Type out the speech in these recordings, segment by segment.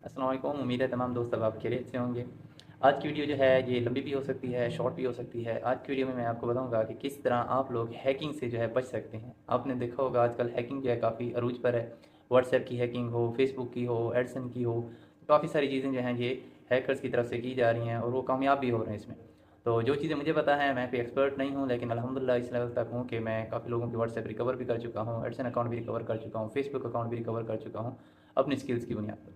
अस्सलाम वालेकुम। उम्मीद है तमाम दोस्त अब आप खैरियत से होंगे। आज की वीडियो जो है ये लंबी भी हो सकती है, शॉर्ट भी हो सकती है। आज की वीडियो में मैं आपको बताऊंगा कि किस तरह आप लोग हैकिंग से जो है बच सकते हैं। आपने देखा होगा आजकल हैकिंग जो है काफ़ी अरूज पर है। व्हाट्सएप की हैकिंग हो, फेसबुक की हो, एडसन की हो, काफ़ी सारी चीज़ें जो हैं ये हैकर्स की तरफ से की जा रही हैं और वो कामयाब भी हो रहे हैं इसमें। तो जो चीज़ें मुझे पता है, मैं कोई एक्सपर्ट नहीं हूँ, लेकिन अल्हम्दुलिल्लाह इस लेवल तक हूँ कि मैं काफ़ी लोगों के व्हाट्सएप रिकवर भी कर चुका हूँ, एडसन अकाउंट भी रिकवर कर चुका हूँ, फेसबुक अकाउंट भी रिकवर कर चुका हूँ अपनी स्किल्स की बुनियाद पर।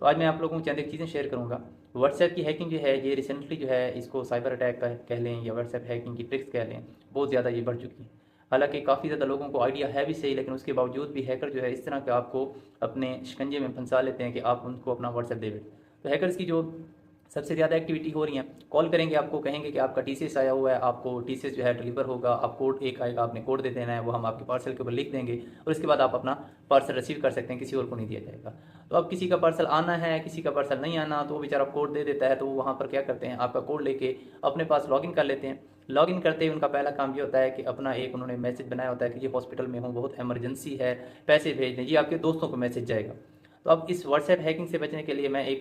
तो आज मैं आप लोगों को चंद एक चीज़ें शेयर करूँगा। व्हाट्सएप की हैकिंग जो है ये रिसेंटली जो है इसको साइबर अटैक का कह लें या व्हाट्सएप हैकिंग की ट्रिक्स कह लें, बहुत ज़्यादा ये बढ़ चुकी है। हालांकि काफ़ी ज़्यादा लोगों को आइडिया है भी सही, लेकिन उसके बावजूद भी हैकर जो है इस तरह का आपको अपने शिकंजे में फंसा लेते हैं कि आप उनको अपना व्हाट्सएप दे दें। तो हैकर्स की जो सबसे ज़्यादा एक्टिविटी हो रही है, कॉल करेंगे आपको, कहेंगे कि आपका टीसीएस आया हुआ है, आपको टीसीएस जो है डिलीवर होगा, आप कोड एक आएगा, आपने कोड दे देना है, वो हम आपके पार्सल के ऊपर लिख देंगे और उसके बाद आप अपना पार्सल रिसीव कर सकते हैं, किसी और को नहीं दिया जाएगा। तो अब किसी का पार्सल आना है, किसी का पार्सल नहीं आना, तो वो बेचारा कोड दे देता है, तो वो वहाँ पर क्या करते हैं, आपका कोड लेके अपने पास लॉगिन कर लेते हैं। लॉगिन करते ही उनका पहला काम ये होता है कि अपना एक उन्होंने मैसेज बनाया होता है कि ये हॉस्पिटल में हूँ, बहुत इमरजेंसी है, पैसे भेज दें, ये आपके दोस्तों को मैसेज जाएगा। तो अब इस व्हाट्सएप हैकिंग से बचने के लिए मैं एक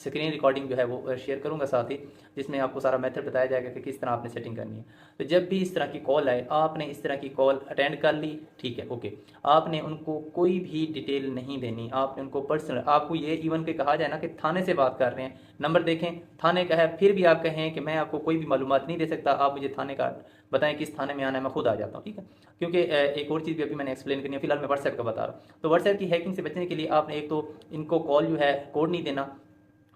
स्क्रीन रिकॉर्डिंग जो है वो शेयर करूंगा साथ ही, जिसमें आपको सारा मेथड बताया जाएगा कि किस तरह आपने सेटिंग करनी है। तो जब भी इस तरह की कॉल आए, आपने इस तरह की कॉल अटेंड कर ली, ठीक है, ओके। आपने उनको कोई भी डिटेल नहीं देनी, आपने उनको पर्सनल, आपको ये इवन के कहा जाए ना कि थाने से बात कर रहे हैं, नंबर देखें, थाने का है, फिर भी आप कहें कि मैं आपको कोई भी मालूमात नहीं दे सकता, आप मुझे थाने का बताएं किस थाने में आना है, मैं खुद आ जाता हूँ, ठीक है। क्योंकि एक और चीज़ भी अभी मैंने एक्सप्लेन करनी है, फिलहाल मैं व्हाट्सएप का बता रहा हूँ। तो व्हाट्सएप की हैकिंग से बचने के लिए आपने एक तो इनको कॉल जो है कोड नहीं देना।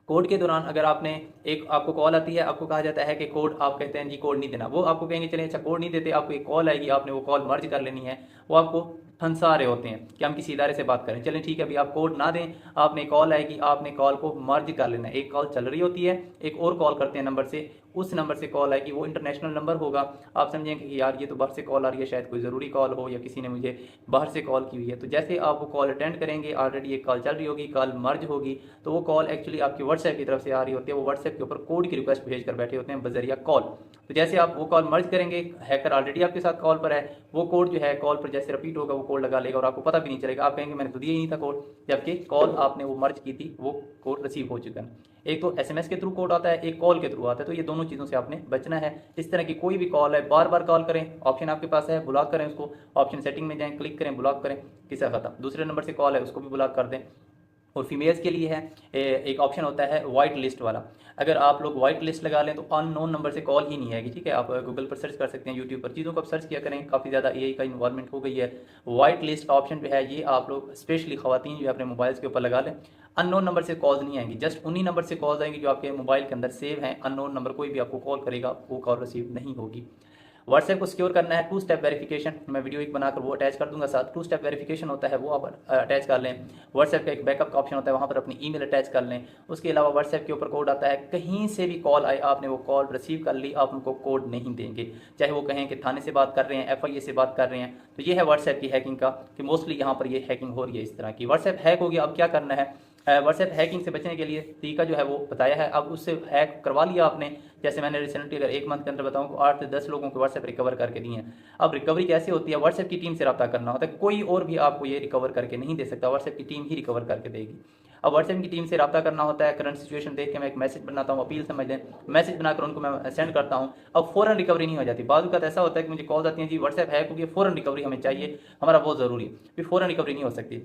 कोड के दौरान अगर आपने एक आपको कॉल आती है, आपको कहा जाता है कि कोड, आप कहते हैं जी कोड नहीं देना, वो आपको कहेंगे चलिए अच्छा कोड नहीं देते, आपको एक कॉल आएगी, आपने वो कॉल मर्ज कर लेनी है। वो आपको फंसा रहे होते हैं कि हम किसी इदारे से बात करें, चलें ठीक है, अभी आप कोड ना दें, आपने कॉल आएगी, आपने कॉल को मर्ज कर लेना है। एक कॉल चल रही होती है, एक और कॉल करते हैं नंबर से, उस नंबर से कॉल आएगी, वो इंटरनेशनल नंबर होगा, आप समझेंगे कि यार ये तो बाहर से कॉल आ रही है, शायद कोई ज़रूरी कॉल हो या किसी ने मुझे बाहर से कॉल की हुई है। तो जैसे आप वो कॉल अटेंड करेंगे, ऑलरेडी एक कॉल चल रही होगी, कॉल मर्ज होगी, तो वो कॉल एक्चुअली आपकी व्हाट्सएप की तरफ से आ रही होती है, वो व्हाट्सएप के ऊपर कोड की रिक्वेस्ट भेज कर बैठे होते हैं बजरिया कॉल। तो जैसे आप वो कॉल मर्ज करेंगे, हैकर ऑलरेडी आपके साथ कॉल पर है, वो कोड जो है कॉल पर जैसे रिपीट होगा, वो कोड लगा लेगा और आपको पता भी नहीं चलेगा, आप कहेंगे मैंने तो दिया ही नहीं था कोड, जबकि कॉल आपने वो मर्ज की थी, वो कोड रिसीव हो चुका है। एक तो एसएमएस के थ्रू कोड आता है, एक कॉल के थ्रू आता है, तो ये दोनों चीज़ों से आपने बचना है। इस तरह की कोई भी कॉल है, बार बार कॉल करें, ऑप्शन आपके पास है, ब्लॉक करें उसको, ऑप्शन सेटिंग में जाएं, क्लिक करें, ब्लॉक करें, किस्सा खत्म। दूसरे नंबर से कॉल है, उसको भी ब्लॉक कर दें। और फीमेल्स के लिए है एक ऑप्शन होता है वाइट लिस्ट वाला। अगर आप लोग वाइट लिस्ट लगा लें तो अननोन नंबर से कॉल ही नहीं आएगी, ठीक है। आप गूगल पर सर्च कर सकते हैं, यूट्यूब पर चीज़ों को आप सर्च किया करें, काफ़ी ज़्यादा एआई का इन्वॉल्वमेंट हो गई है। वाइट लिस्ट का ऑप्शन जो है ये आप लोग स्पेशली खवातीन जो है अपने मोबाइल्स के ऊपर लगा लें। अननोन नंबर से कॉल्स नहीं आएंगी, जस्ट उन्हीं नंबर से कॉल्स आएंगी जो आपके मोबाइल के अंदर सेव हैं। अननोन नंबर कोई भी आपको कॉल करेगा वो कॉल रिसीव नहीं होगी। व्हाट्सएप को सिक्योर करना है, टू स्टेप वेरिफिकेशन, मैं वीडियो एक बनाकर वो अटैच कर दूंगा साथ। टू स्टेप वेरिफिकेशन होता है, वो आप अटैच कर लें। व्हाट्सएप का एक बैकअप का ऑप्शन होता है, वहाँ पर अपनी ईमेल अटैच कर लें। उसके अलावा व्हाट्सएप के ऊपर कोड आता है, कहीं से भी कॉल आए, आपने वो कॉल रिसीव कर ली, आप उनको कोड नहीं देंगे, चाहे वो कहें कि थाने से बात कर रहे हैं, एफआईए से बात कर रहे हैं। तो ये है व्हाट्सएप की हैकिंग का, कि मोस्टली यहाँ पर ये हैकिंग हो रही है इस तरह की। व्हाट्सएप हैक हो गया, अब क्या करना है, व्हाट्सएप हैकिंग से बचने के लिए तरीका जो है वो बताया है। अब उससे हैक करवा लिया आपने, जैसे मैंने रिसेंटली अगर एक मंथ के अंदर बताऊं तो 8 से 10 लोगों को व्हाट्सएप रिकवर करके दिए हैं। अब रिकवरी कैसे होती है, व्हाट्सएप की टीम से रब्ता करना होता है, कोई और भी आपको ये रिकवर करके नहीं दे सकता, व्हाट्सएप की टीम ही रिकवर करके देगी। अब व्हाट्सएप की टीम से रब्ता करना होता है, करंट सिचुएशन देख के मैं एक मैसेज बनाता हूँ, अपील समझ लें, मैसेज बनाकर उनको मैं सेंड करता हूँ। अब फौरन रिकवरी नहीं हो जाती, बाद वक्त ऐसा होता है कि मुझे कॉल आती है जी व्हाट्सएप हैक हो गया, फौरन रिकवरी हमें चाहिए, हमारा बहुत ज़रूरी है, फिर फौरन रिकवरी नहीं हो सकती।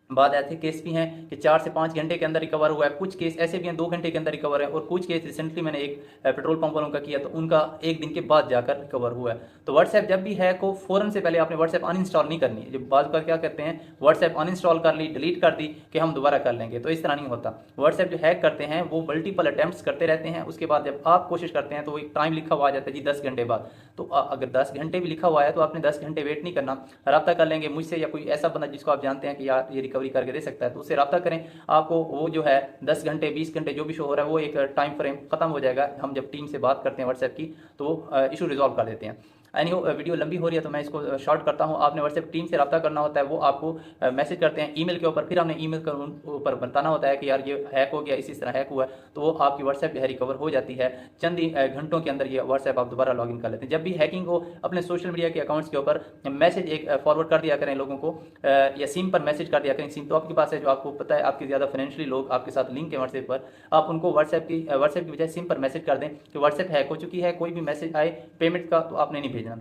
बाद ऐसे केस भी हैं कि 4 से 5 घंटे के अंदर रिकवर हुआ है, कुछ केस ऐसे भी हैं 2 घंटे के अंदर रिकवर है, और कुछ केस रिसेंटली मैंने एक पेट्रोल पंप वालों का किया तो उनका 1 दिन के बाद जाकर रिकवर हुआ है। तो व्हाट्सएप जब भी है को फ़ौरन से पहले आपने व्हाट्सएप अनइंस्टॉल नहीं करनी है। जब बाद बार क्या करते हैं, व्हाट्सएप अनइंस्टॉल कर ली, डिलीट कर दी कि हम दोबारा कर लेंगे, तो इस तरह नहीं होता। व्हाट्सएप जो हैक करते हैं वो मल्टीपल अटैम्प्ट्स करते रहते हैं, उसके बाद जब आप कोशिश करते हैं तो एक टाइम लिखा हुआ आ जाता है जी 10 घंटे बाद। तो अगर 10 घंटे भी लिखा हुआ है तो आपने 10 घंटे वेट नहीं करना, रब्ता कर लेंगे मुझसे या कोई ऐसा बंदा जिसको आप जानते हैं कि यार ये रिकवरी करके दे सकता है, उससे रब्ता करें। आपको वो जो है 10 घंटे 20 घंटे जो भी शो हो रहा है वो एक टाइम फ्रेम खत्म हो जाएगा। हम जब टीम से बात करते हैं व्हाट्सएप की तो वो इशू रिजॉल्व कर देते हैं। यानी वीडियो लंबी हो रही है तो मैं इसको शॉर्ट करता हूँ। आपने व्हाट्सएप टीम से रब्ता करना होता है, वो आपको मैसेज करते हैं ईमेल के ऊपर, फिर हमने ईमेल के ऊपर बताना होता है कि यार ये हैक हो गया, इसी तरह हैक हुआ है, तो वो आपकी व्हाट्सएप जो है रिकवर हो जाती है। चंद ही घंटों के अंदर ये व्हाट्सएप आप दोबारा लॉगिन कर लेते हैं। जब भी हैकिंग हो, अपने सोशल मीडिया के अकाउंट्स के ऊपर मैसेज एक फॉरवर्ड कर दिया करें लोगों को, या सिम पर मैसेज कर दिया करें। सिम तो आपके पास है, जो आपको पता है आपके ज़्यादा फाइनेंशियली लोग आपके साथ लिंक है व्हाट्सएप पर, आप उनको व्हाट्सएप की बजाय सिम पर मैसेज कर दें कि व्हाट्सएप हैक हो चुकी है, कोई भी मैसेज आए पेमेंट का तो आपने नहीं भेजना।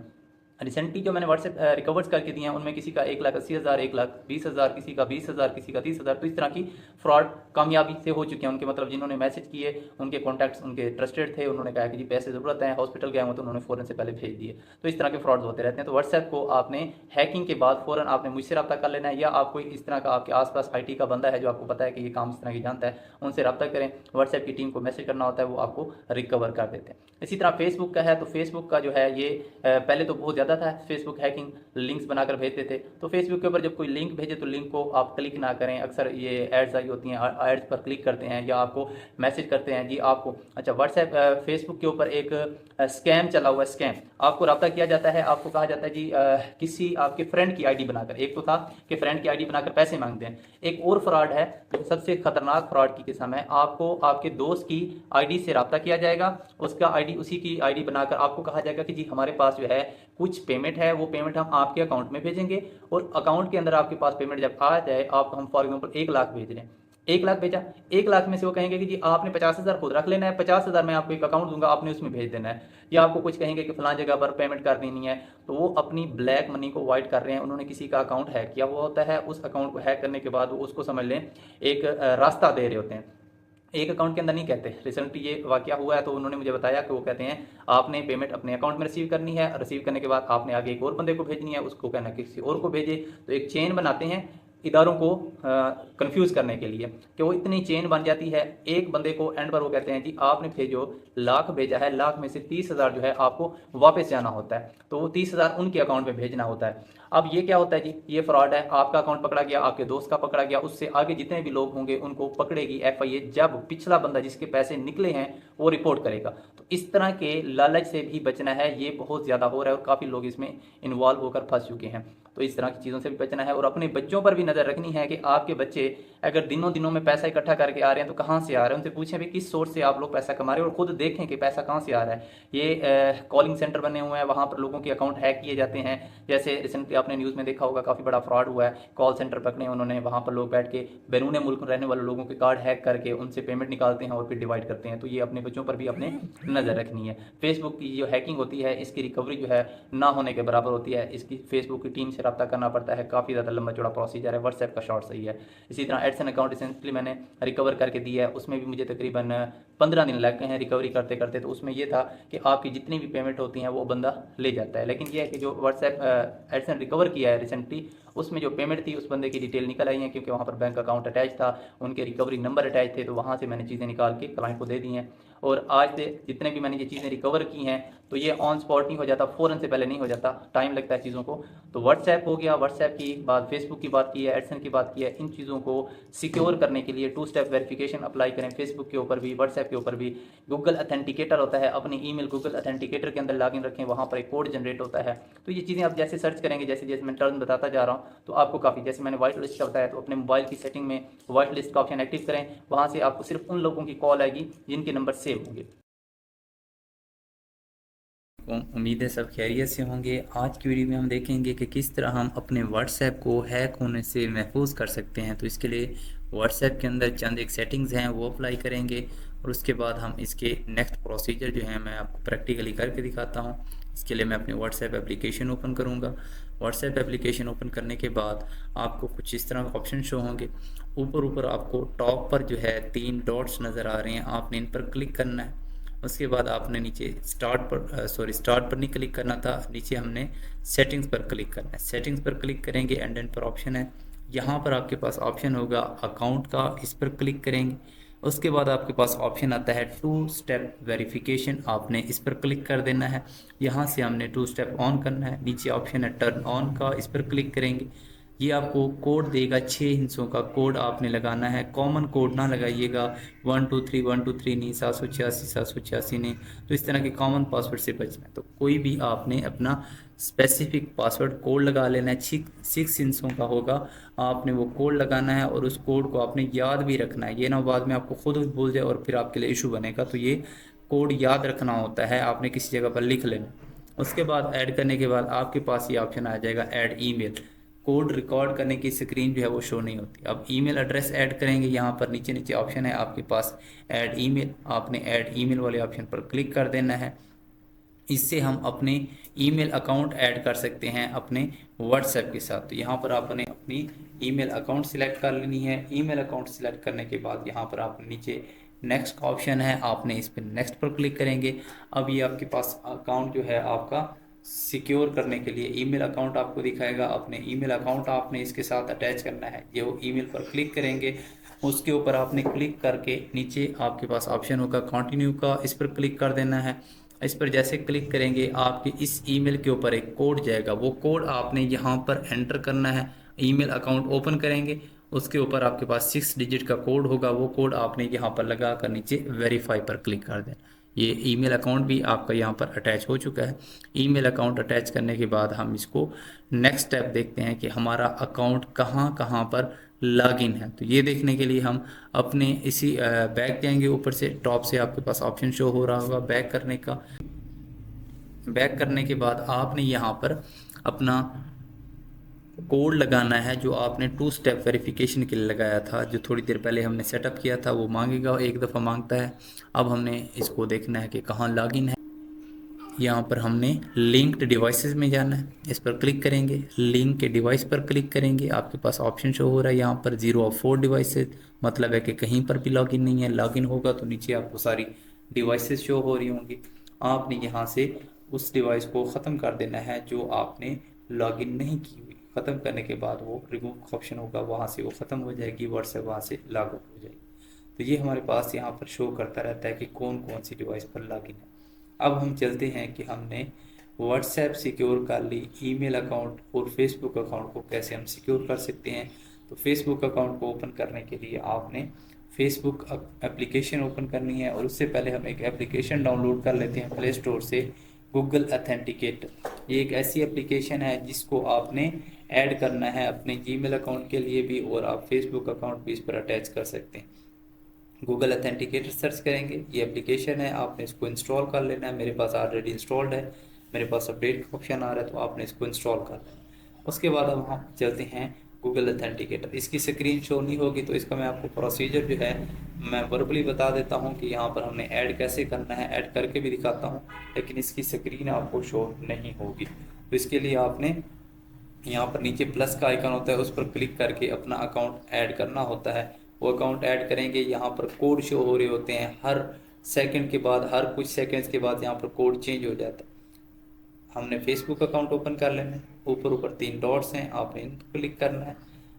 रिसेंटली जो मैंने व्हाट्सएप रिकवर्स करके दिए हैं उनमें किसी का 1,80,000, 1,20,000, किसी का 20,000, किसी का 30,000, तो इस तरह की फ्रॉड कामयाबी से हो चुके हैं उनके। मतलब जिन्होंने मैसेज किए, उनके कॉन्टैक्ट्स उनके ट्रस्टेड थे, उन्होंने कहा कि जी पैसे ज़रूरत है, हॉस्पिटल गए हो तो उन्होंने फ़ौरन से पहले भेज दिए। तो इस तरह के फ्रॉड्स होते रहते हैं। तो व्हाट्सएप को आपने हैकिंग के बाद फ़ौरन आपने मुझसे रब्ता कर लेना है, या आप कोई इस तरह का आपके आसपास IT का बंदा है जो आपको पता है कि ये काम इस तरह की जानता है, उनसे रब्ता करें। व्हाट्सएप की टीम को मैसेज करना होता है, वो आपको रिकवर कर देते हैं। इसी तरह फेसबुक का है, तो फेसबुक का जो है ये पहले तो बहुत ज़्यादा था, फेसबुक हैकिंग लिंक्स बनाकर भेजते थे। तो फेसबुक के ऊपर जब कोई लिंक भेजे तो लिंक को आप क्लिक ना करें। अक्सर ये एड्स आई होती हैं, एड्स पर क्लिक करते हैं या आपको मैसेज करते हैं जी आपको। अच्छा, व्हाट्सएप फेसबुक के ऊपर एक स्कैम चला हुआ है। स्कैम आपको रब्ता किया जाता है, आपको कहा जाता है जी किसी आपके फ्रेंड की ID बनाकर, एक तो था कि फ्रेंड की ID बनाकर पैसे मांगते हैं, एक और फ्रॉड है जो सबसे खतरनाक फ्रॉड की किस्म है। आपको आपके दोस्त की ID से रब्ता किया जाएगा, उसका ID उसी की ID बनाकर आपको कहा जाएगा कि जी हमारे पास जो है कुछ पेमेंट है, वो पेमेंट हम आपके अकाउंट में भेजेंगे, और अकाउंट के अंदर आपके पास पेमेंट जब आ जाए, आप हम फॉर एग्जांपल 1 लाख भेज रहे हैं, 1 लाख भेजा, 1 लाख में से वो कहेंगे कि जी आपने 50,000 खुद रख लेना है, 50,000 मैं आपको एक अकाउंट दूंगा, आपने उसमें भेज देना है। या आपको कुछ कहेंगे कि फलां जगह पर पेमेंट कर देनी है, तो वो अपनी ब्लैक मनी को वाइट कर रहे हैं। उन्होंने किसी का अकाउंट हैक किया हुआ होता है, उस अकाउंट को हैक करने के बाद वो उसको समझ लें एक रास्ता दे रहे होते हैं, एक अकाउंट के अंदर नहीं कहते। रिसेंटली ये वाकया हुआ है, तो उन्होंने मुझे बताया कि वो कहते हैं आपने पेमेंट अपने अकाउंट में रिसीव करनी है, रिसीव करने के बाद आपने आगे एक और बंदे को भेजनी है, उसको कहना किसी और को भेजे। तो एक चेन बनाते हैं इदारों को कंफ्यूज करने के लिए, कि वो इतनी चेन बन जाती है। एक बंदे को एंड पर वो कहते हैं जी आपने भेजो, लाख भेजा है, लाख में से 30,000 जो है आपको वापस जाना होता है, तो वो 30,000 उनके अकाउंट में भेजना होता है। अब ये क्या होता है जी, ये फ्रॉड है। आपका अकाउंट पकड़ा गया, आपके दोस्त का पकड़ा गया, उससे आगे जितने भी लोग होंगे उनको पकड़ेगी FIA, जब पिछला बंदा जिसके पैसे निकले हैं वो रिपोर्ट करेगा। तो इस तरह के लालच से भी बचना है, ये बहुत ज़्यादा हो रहा है और काफ़ी लोग इसमें इन्वॉल्व होकर फंस चुके हैं। तो इस तरह की चीज़ों से भी बचना है, और अपने बच्चों पर भी नज़र रखनी है कि आपके बच्चे अगर दिनों दिनों में पैसा इकट्ठा करके आ रहे हैं तो कहाँ से आ रहे हैं। उनसे पूछें भी किस सोर्स से आप लोग पैसा कमा रहे हैं, और खुद देखें कि पैसा कहाँ से आ रहा है। ये कॉलिंग सेंटर बने हुए हैं, वहाँ पर लोगों के अकाउंट हैक किए जाते हैं। जैसे रिसेंटली आपने न्यूज़ में देखा होगा, काफ़ी बड़ा फ्रॉड हुआ है, कॉल सेंटर पकड़े उन्होंने, वहाँ पर लोग बैठ के बैरून मुल्क रहने वाले लोगों के कार्ड हैक करके उनसे पेमेंट निकालते हैं और फिर डिवाइड करते हैं। तो ये अपने बच्चों पर भी अपने नज़र रखनी है। फेसबुक की जो हैकिंग होती है, इसकी रिकवरी जो है ना होने के बराबर होती है। इसकी फेसबुक की टीम से रब्ता करना पड़ता है, काफ़ी ज़्यादा लंबा चौड़ा प्रोसीजर है। व्हाट्सएप का शॉर्ट सही है। इसी तरह एडसन अकाउंट रिसेंटली मैंने रिकवर करके दिया है, उसमें भी मुझे तकरीबन 15 दिन लग गए हैं रिकवरी करते करते। तो उसमें यह था कि आपकी जितनी भी पेमेंट होती हैं वो बंदा ले जाता है, लेकिन यह है कि जो व्हाट्सएप एडसन रिकवर किया है रिसेंटली, उसमें जो पेमेंट थी उस बंदे की डिटेल निकल आई है, क्योंकि वहाँ पर बैंक अकाउंट अटैच था, उनके रिकवरी नंबर अटैच थे, तो वहाँ से मैंने चीज़ें निकाल के क्लाइंट को दे दी हैं। और आज से जितने भी मैंने ये चीज़ें रिकवर की हैं, तो ये ऑन स्पॉट नहीं हो जाता, फ़ौरन से पहले नहीं हो जाता, टाइम लगता है चीज़ों को। तो व्हाट्सएप हो गया, व्हाट्सएप की बात, फेसबुक की बात की है, एडसन की बात की है। इन चीज़ों को सिक्योर करने के लिए 2 स्टेप वेरिफिकेशन अप्लाई करें, फेसबुक के ऊपर भी, व्हाट्सएप के ऊपर भी। गूगल अथेंटिकेटर होता है, अपनी ईमेल गूगल अथेंटिकेटर के अंदर लॉगिन रखें, वहाँ पर एक कोड जनरेट होता है। तो ये चीज़ें आप जैसे सर्च करेंगे, जैसे जैसे मैं टर्म बताता जा रहा हूँ, तो आपको काफ़ी, जैसे मैंने व्हाइट लिस्ट का बताया, तो अपने मोबाइल की सेटिंग में व्हाइट लिस्ट का ऑप्शन एक्टिव करें, वहाँ से आपको सिर्फ उन लोगों की कॉल आएगी जिनके नंबर सेव होंगे। उम्मीद है सब खैरियत से होंगे। आज की वीडियो में हम देखेंगे कि किस तरह हम अपने व्हाट्सएप को हैक होने से महफूज कर सकते हैं। तो इसके लिए व्हाट्सएप के अंदर चंद एक सेटिंग्स हैं वो अप्लाई करेंगे, और उसके बाद हम इसके नेक्स्ट प्रोसीजर जो है मैं आपको प्रैक्टिकली करके दिखाता हूँ। इसके लिए मैं अपने व्हाट्सएप एप्लीकेशन ओपन करूँगा। व्हाट्सएप एप्लीकेशन ओपन करने के बाद आपको कुछ इस तरह ऑप्शन शो होंगे। ऊपर आपको टॉप पर जो है 3 डॉट्स नज़र आ रहे हैं, आपने इन पर क्लिक करना है। उसके बाद आपने नीचे स्टार्ट पर नहीं क्लिक करना था, नीचे हमने सेटिंग्स पर क्लिक करना है। सेटिंग्स पर क्लिक करेंगे, एंड पर ऑप्शन है, यहाँ पर आपके पास ऑप्शन होगा अकाउंट का, इस पर क्लिक करेंगे। उसके बाद आपके पास ऑप्शन आता है 2 स्टेप वेरिफिकेशन, आपने इस पर क्लिक कर देना है। यहाँ से हमने 2 स्टेप ऑन करना है। नीचे ऑप्शन है टर्न ऑन का, इस पर क्लिक करेंगे। ये आपको कोड देगा, 6 हिस्सों का कोड आपने लगाना है। कॉमन कोड ना लगाइएगा 123 नहीं, 786 नहीं। तो इस तरह के कॉमन पासवर्ड से बचना है। तो कोई भी आपने अपना स्पेसिफिक पासवर्ड कोड लगा लेना है, 6 हिस्सों का होगा। आपने वो कोड लगाना है और उस कोड को आपने याद भी रखना है। ये ना बाद में आपको खुद भूल जाए और फिर आपके लिए इशू बनेगा। तो ये कोड याद रखना होता है, आपने किसी जगह पर लिख लेना। उसके बाद ऐड करने के बाद आपके पास ये ऑप्शन आ जाएगा ऐड ईमेल। कोड रिकॉर्ड करने की स्क्रीन जो है वो शो नहीं होती। अब ईमेल एड्रेस ऐड करेंगे, यहाँ पर नीचे नीचे ऑप्शन है आपके पास ऐड ईमेल। आपने ऐड ईमेल वाले ऑप्शन पर क्लिक कर देना है। इससे हम अपने ईमेल अकाउंट ऐड कर सकते हैं अपने व्हाट्सएप के साथ। तो यहाँ पर आपने अपनी ईमेल अकाउंट सिलेक्ट कर लेनी है। ईमेल अकाउंट सिलेक्ट करने के बाद यहाँ पर आप नीचे नेक्स्ट का ऑप्शन है, आपने इस पर नेक्स्ट पर क्लिक करेंगे। अब ये आपके पास अकाउंट जो है आपका सिक्योर करने के लिए ईमेल अकाउंट आपको दिखाएगा। अपने ईमेल अकाउंट आपने इसके साथ अटैच करना है। ये वो ईमेल पर क्लिक करेंगे, उसके ऊपर आपने क्लिक करके नीचे आपके पास ऑप्शन होगा कंटिन्यू का, इस पर क्लिक कर देना है। इस पर जैसे क्लिक करेंगे आपके इस ईमेल के ऊपर एक कोड जाएगा, वो कोड आपने यहाँ पर एंटर करना है। ईमेल अकाउंट ओपन करेंगे, उसके ऊपर आपके पास 6 डिजिट का कोड होगा, वो कोड आपने यहाँ पर लगा कर नीचे वेरीफाई पर क्लिक कर देना। ये ईमेल अकाउंट भी आपका यहाँ पर अटैच हो चुका है। ईमेल अकाउंट अटैच करने के बाद हम इसको नेक्स्ट स्टेप देखते हैं कि हमारा अकाउंट कहाँ कहाँ पर लॉगिन है। तो ये देखने के लिए हम अपने इसी बैक जाएंगे, ऊपर से टॉप से आपके पास ऑप्शन शो हो रहा होगा बैक करने का। बैक करने के बाद आपने यहाँ पर अपना कोड लगाना है जो आपने 2 स्टेप वेरिफिकेशन के लिए लगाया था, जो थोड़ी देर पहले हमने सेटअप किया था। वो मांगेगा, एक दफ़ा मांगता है। अब हमने इसको देखना है कि कहाँ लॉगिन है। यहाँ पर हमने लिंक्ड डिवाइसेस में जाना है, इस पर क्लिक करेंगे। लिंक के डिवाइस पर क्लिक करेंगे, आपके पास ऑप्शन शो हो रहा है यहाँ पर 0 of 4 डिवाइसेस, मतलब है कि कहीं पर भी लॉगिन नहीं है। लॉगिन होगा तो नीचे आपको सारी डिवाइसेस शो हो रही होंगी। आपने यहाँ से उस डिवाइस को ख़त्म कर देना है जो आपने लॉगिन नहीं की हुई। ख़त्म करने के बाद वो रिमूव का ऑप्शन होगा, वहाँ से वो ख़त्म हो जाएगी, व्हाट्सएप वहाँ से लॉग आउट हो जाएगी। तो ये हमारे पास यहाँ पर शो करता रहता है कि कौन कौन सी डिवाइस पर लॉगिन है। अब हम चलते हैं कि हमने व्हाट्सएप सिक्योर कर ली, ईमेल अकाउंट और फेसबुक अकाउंट को कैसे हम सिक्योर कर सकते हैं। तो फेसबुक अकाउंट को ओपन करने के लिए आपने फेसबुक एप्लीकेशन ओपन करनी है, और उससे पहले हम एक एप्लीकेशन डाउनलोड कर लेते हैं प्ले स्टोर से, गूगल ऑथेंटिकेटर। ये एक ऐसी एप्लीकेशन है जिसको आपने ऐड करना है अपने जीमेल अकाउंट के लिए भी, और आप फेसबुक अकाउंट भी इस पर अटैच कर सकते हैं। गूगल ऑथेंटिकेटर सर्च करेंगे, ये एप्लीकेशन है, आपने इसको इंस्टॉल कर लेना है। मेरे पास ऑलरेडी इंस्टॉल्ड है, मेरे पास अपडेट का ऑप्शन आ रहा है, तो आपने इसको इंस्टॉल कर लेना है। उसके बाद अब हम चलते हैं गूगल ऑथेंटिकेटर। इसकी स्क्रीन शो नहीं होगी, तो इसका मैं आपको प्रोसीजर जो है मैं वर्बली बता देता हूँ कि यहाँ पर हमने ऐड कैसे करना है, ऐड करके भी दिखाता हूँ, लेकिन इसकी स्क्रीन आपको शो नहीं होगी। तो इसके लिए आपने यहाँ पर नीचे प्लस का आइकन होता है, उस पर क्लिक करके अपना अकाउंट ऐड करना होता है। वो अकाउंट ऐड करेंगे, यहाँ पर कोड शो हो रहे होते हैं हर सेकंड के बाद, हर कुछ सेकंड्स के बाद यहाँ पर कोड चेंज हो जाता है। हमने फेसबुक अकाउंट ओपन कर लेना है, ऊपर ऊपर 3 डॉट्स हैं, आपने इन पर क्लिक करना है।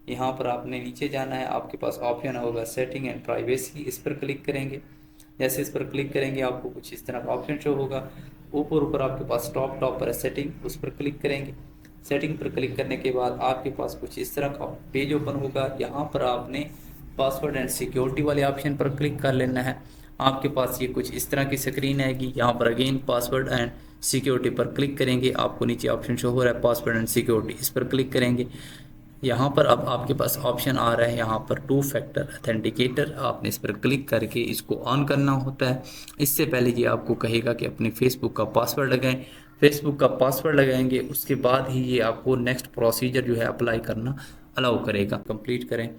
यहाँ पर आपने नीचे जाना है, आपके पास ऑप्शन होगा सेटिंग एंड प्राइवेसी, इस पर क्लिक करेंगे। जैसे इस पर क्लिक करेंगे आपको कुछ इस तरह का ऑप्शन शो होगा। ऊपर ऊपर आपके पास टॉप पर है सेटिंग, उस पर क्लिक करेंगे। सेटिंग पर क्लिक करने के बाद आपके पास कुछ इस तरह का पेज ओपन होगा। यहाँ पर आपने पासवर्ड एंड सिक्योरिटी वाले ऑप्शन पर क्लिक कर लेना है। आपके पास ये कुछ इस तरह की स्क्रीन आएगी। यहाँ पर अगेन पासवर्ड एंड सिक्योरिटी पर क्लिक करेंगे, आपको नीचे ऑप्शन शो हो रहा है पासवर्ड एंड सिक्योरिटी, इस पर क्लिक करेंगे। यहाँ पर अब आपके पास ऑप्शन आ रहा है यहाँ पर 2 फैक्टर ऑथेंटिकेटर, आपने इस पर क्लिक करके इसको ऑन करना होता है। इससे पहले ये आपको कहेगा कि अपने फेसबुक का पासवर्ड लगाएं। फेसबुक का पासवर्ड लगाएंगे, उसके बाद ही ये आपको नेक्स्ट प्रोसीजर जो है अप्लाई करना अलाउ करेगा। कंप्लीट करें।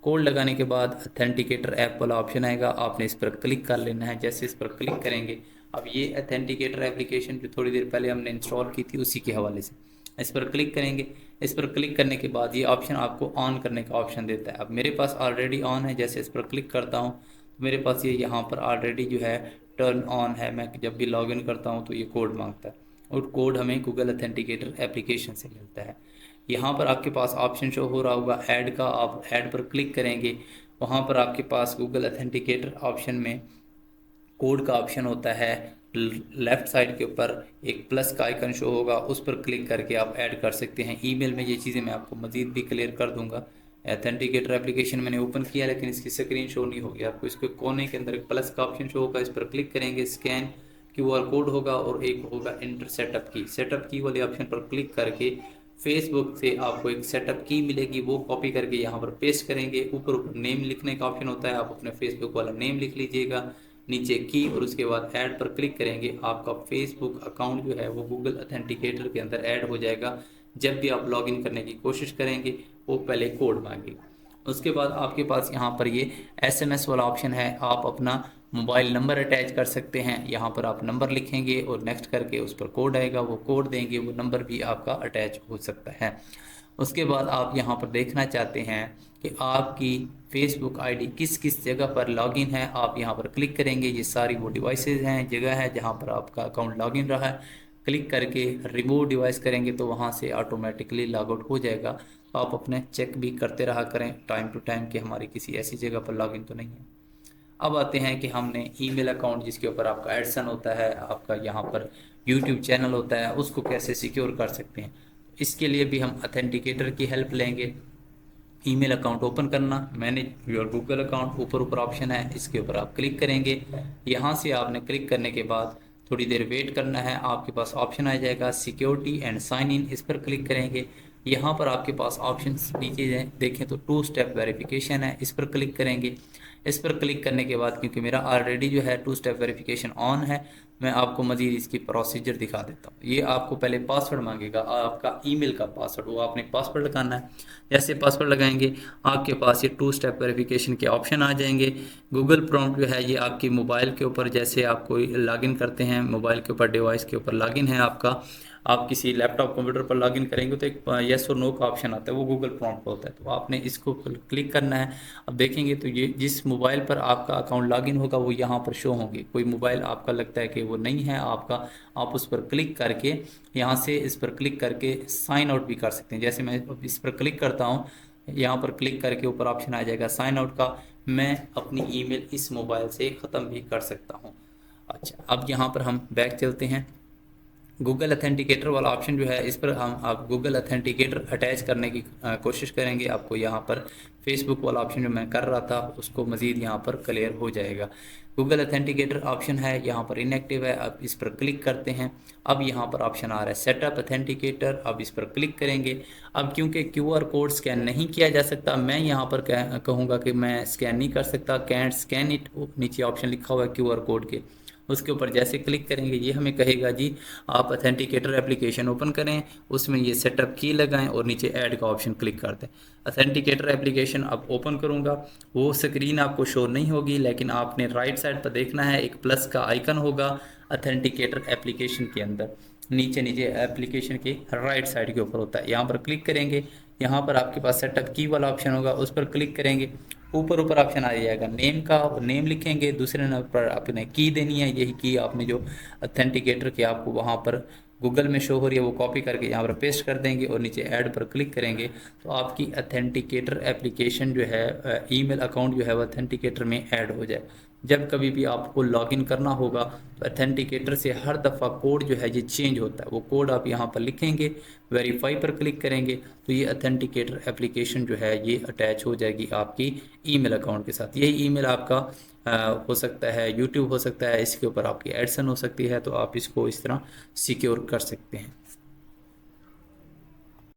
कोड लगाने के बाद ऑथेंटिकेटर ऐप वाला ऑप्शन आएगा, आपने इस पर क्लिक कर लेना है। जैसे इस पर क्लिक करेंगे, अब ये ऑथेंटिकेटर एप्लीकेशन जो थोड़ी देर पहले हमने इंस्टॉल की थी उसी के हवाले से इस पर क्लिक करेंगे। इस पर क्लिक करने के बाद ये ऑप्शन आपको ऑन करने का ऑप्शन देता है। अब मेरे पास ऑलरेडी ऑन है, जैसे इस पर क्लिक करता हूँ तो मेरे पास ये यहाँ पर ऑलरेडी जो है टर्न ऑन है। मैं जब भी लॉगिन करता हूँ तो ये कोड मांगता है, और कोड हमें गूगल ऑथेंटिकेटर एप्लीकेशन से मिलता है। यहाँ पर आपके पास ऑप्शन शो हो रहा होगा ऐड का, आप ऐड पर क्लिक करेंगे। वहाँ पर आपके पास गूगल ऑथेंटिकेटर ऑप्शन में कोड का ऑप्शन होता है लेफ़्ट साइड के ऊपर एक प्लस का आइकन शो होगा, उस पर क्लिक करके आप ऐड कर सकते हैं। ईमेल में ये चीज़ें मैं आपको मज़ीद भी क्लियर कर दूंगा। ऑथेंटिकेटर एप्लीकेशन मैंने ओपन किया लेकिन इसकी स्क्रीन शो नहीं होगी आपको। इसके कोने के अंदर एक प्लस का ऑप्शन शो होगा, इस पर क्लिक करेंगे, स्कैन QR कोड होगा और एक होगा इंटर सेटअप की वाले ऑप्शन पर क्लिक करके फेसबुक से आपको एक सेटअप की मिलेगी, वो कॉपी करके यहाँ पर पेस्ट करेंगे। ऊपर ऊपर नेम लिखने का ऑप्शन होता है, आप अपने फेसबुक वाला नेम लिख लीजिएगा, नीचे की और उसके बाद ऐड पर क्लिक करेंगे। आपका फेसबुक अकाउंट जो है वो गूगल ऑथेंटिकेटर के अंदर ऐड हो जाएगा। जब भी आप लॉगिन करने की कोशिश करेंगे वो पहले कोड मांगेगा। उसके बाद आपके पास यहाँ पर ये SMS वाला ऑप्शन है, आप अपना मोबाइल नंबर अटैच कर सकते हैं। यहाँ पर आप नंबर लिखेंगे और नेक्स्ट करके उस पर कोड आएगा, वो कोड देंगे, वो नंबर भी आपका अटैच हो सकता है। उसके बाद आप यहाँ पर देखना चाहते हैं कि आपकी फेसबुक आईडी किस किस जगह पर लॉगिन है, आप यहाँ पर क्लिक करेंगे। ये सारी वो डिवाइसेस हैं, जगह है जहाँ पर आपका अकाउंट लॉगिन रहा है। क्लिक करके रिमूव डिवाइस करेंगे तो वहाँ से ऑटोमेटिकली लॉग आउट हो जाएगा। तो आप अपने चेक भी करते रहा करें टाइम टू टाइम कि हमारी किसी ऐसी जगह पर लॉगिन तो नहीं है। अब आते हैं कि हमने ईमेल अकाउंट जिसके ऊपर आपका एडसन होता है, आपका यहाँ पर यूट्यूब चैनल होता है, उसको कैसे सिक्योर कर सकते हैं। इसके लिए भी हम ऑथेंटिकेटर की हेल्प लेंगे। ईमेल अकाउंट ओपन करना, मैनेज योर गूगल अकाउंट, ऊपर ऑप्शन है, इसके ऊपर आप क्लिक करेंगे। यहाँ से आपने क्लिक करने के बाद थोड़ी देर वेट करना है, आपके पास ऑप्शन आ जाएगा सिक्योरिटी एंड साइन इन, इस पर क्लिक करेंगे। यहाँ पर आपके पास ऑप्शन नीचे देखें तो 2 स्टेप वेरिफिकेशन है, इस पर क्लिक करेंगे। इस पर क्लिक करने के बाद क्योंकि मेरा ऑलरेडी जो है 2 स्टेप वेरिफिकेशन ऑन है, मैं आपको मज़ीद इसकी प्रोसीजर दिखा देता हूँ। ये आपको पहले पासवर्ड मांगेगा, आपका ईमेल का पासवर्ड, वो आपने पासवर्ड लगाना है। जैसे पासवर्ड लगाएंगे आपके पास ये 2 स्टेप वेरिफिकेशन के ऑप्शन आ जाएंगे। गूगल प्रॉम्प्ट जो है ये आपकी मोबाइल के ऊपर, जैसे आप कोई लॉगिन करते हैं मोबाइल के ऊपर, डिवाइस के ऊपर लॉगिन है आपका, आप किसी लैपटॉप कंप्यूटर पर लॉगिन करेंगे तो एक येस और नो का ऑप्शन आता है, वो गूगल प्रॉम्प्ट होता है, तो आपने इसको क्लिक करना है। अब देखेंगे तो ये जिस मोबाइल पर आपका अकाउंट लॉगिन होगा वो यहाँ पर शो होंगे। कोई मोबाइल आपका लगता है कि वो नहीं है आपका, आप उस पर क्लिक करके यहाँ से इस पर क्लिक करके साइन आउट भी कर सकते हैं। जैसे मैं इस पर क्लिक करता हूँ, यहाँ पर क्लिक करके ऊपर ऑप्शन आ जाएगा साइन आउट का, मैं अपनी ईमेल इस मोबाइल से ख़त्म भी कर सकता हूँ। अच्छा, अब यहाँ पर हम बैक चलते हैं। गूगल अथेंटिकेटर वाला ऑप्शन जो है, इस पर हम आप गूगल अथेंटिकेटर अटैच करने की कोशिश करेंगे। आपको यहाँ पर फेसबुक वाला ऑप्शन जो मैं कर रहा था उसको मज़ीद यहाँ पर क्लियर हो जाएगा। गूगल अथेंटिकेटर ऑप्शन है यहाँ पर इनएक्टिव है, अब इस पर क्लिक करते हैं। अब यहाँ पर ऑप्शन आ रहा है सेटअप अथेंटिकेटर, अब इस पर क्लिक करेंगे। अब क्योंकि QR कोड स्कैन नहीं किया जा सकता, मैं यहाँ पर कहूँगा कि मैं स्कैन नहीं कर सकता, कैंट स्कैन इट, नीचे ऑप्शन लिखा हुआ है QR कोड के, उसके ऊपर जैसे क्लिक करेंगे ये हमें कहेगा जी आप अथेंटिकेटर एप्लीकेशन ओपन करें, उसमें ये सेटअप की लगाएं और नीचे ऐड का ऑप्शन क्लिक कर दें। अथेंटिकेटर एप्लीकेशन अब ओपन करूंगा, वो स्क्रीन आपको शो नहीं होगी, लेकिन आपने राइट साइड पर देखना है, एक प्लस का आइकन होगा अथेंटिकेटर एप्लीकेशन के अंदर, नीचे एप्लीकेशन के राइट साइड के ऊपर होता है, यहाँ पर क्लिक करेंगे। यहाँ पर आपके पास सेटअप की वाला ऑप्शन होगा, उस पर क्लिक करेंगे। ऊपर ऑप्शन आ जाएगा नेम का, नेम लिखेंगे, दूसरे नंबर पर आपने की देनी है, यही की आपने जो अथेंटिकेटर की आपको वहाँ पर गूगल में शो हो रही है वो कॉपी करके यहाँ पर पेस्ट कर देंगे और नीचे ऐड पर क्लिक करेंगे तो आपकी अथेंटिकेटर एप्लीकेशन जो है, ईमेल अकाउंट जो है वो अथेंटिकेटर में ऐड हो जाए। जब कभी भी आपको लॉगिन करना होगा तो अथेंटिकेटर से हर दफ़ा कोड जो है ये चेंज होता है, वो कोड आप यहाँ पर लिखेंगे, वेरीफाई पर क्लिक करेंगे तो ये अथेंटिकेटर एप्लीकेशन जो है ये अटैच हो जाएगी आपकी ईमेल अकाउंट के साथ। यही ईमेल आपका हो सकता है यूट्यूब हो सकता है, इसके ऊपर आपकी एडसन हो सकती है, तो आप इसको इस तरह सिक्योर कर सकते हैं।